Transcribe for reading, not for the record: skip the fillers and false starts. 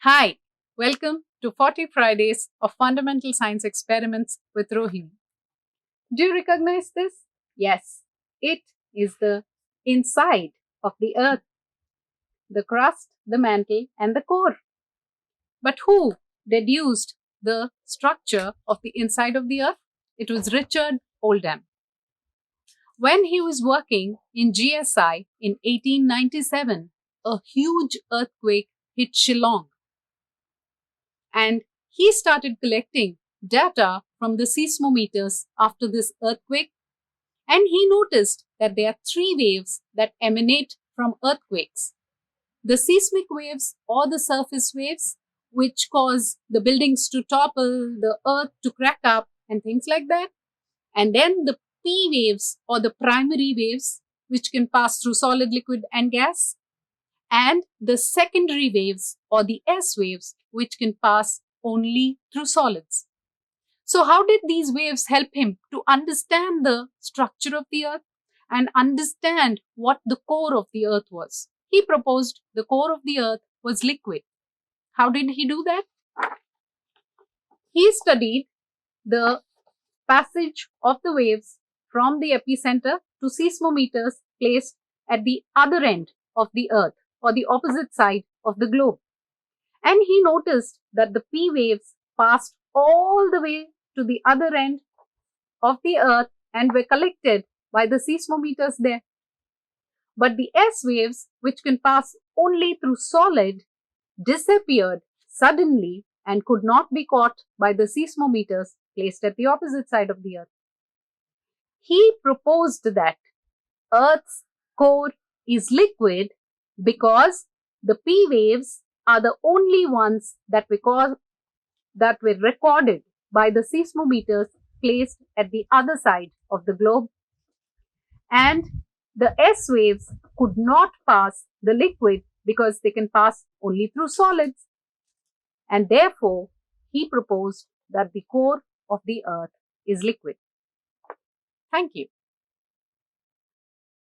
Hi, welcome to 40 Fridays of Fundamental Science Experiments with Rohini. Do you recognize this? Yes, it is the inside of the Earth, the crust, the mantle, and the core. But who deduced the structure of the inside of the Earth? It was Richard Oldham. When he was working in GSI in 1897, a huge earthquake hit Shillong, and he started collecting data from the seismometers after this earthquake, and he noticed that there are three waves that emanate from earthquakes: the seismic waves or the surface waves, which cause the buildings to topple, the earth to crack up, and things like that, and then the P waves or the primary waves, which can pass through solid, liquid, and gas, and the secondary waves or the S waves, which can pass only through solids. So, how did these waves help him to understand the structure of the Earth and understand what the core of the Earth was? He proposed the core of the Earth was liquid. How did he do that? He studied the passage of the waves from the epicenter to seismometers placed at the other end of the Earth or the opposite side of the globe. And he noticed that the P waves passed all the way to the other end of the Earth and were collected by the seismometers there. But the S waves, which can pass only through solid, disappeared suddenly and could not be caught by the seismometers placed at the opposite side of the Earth. He proposed that Earth's core is liquid because the P waves are the only ones that were recorded by the seismometers placed at the other side of the globe, and the S waves could not pass the liquid because they can pass only through solids, and therefore he proposed that the core of the Earth is liquid. Thank you.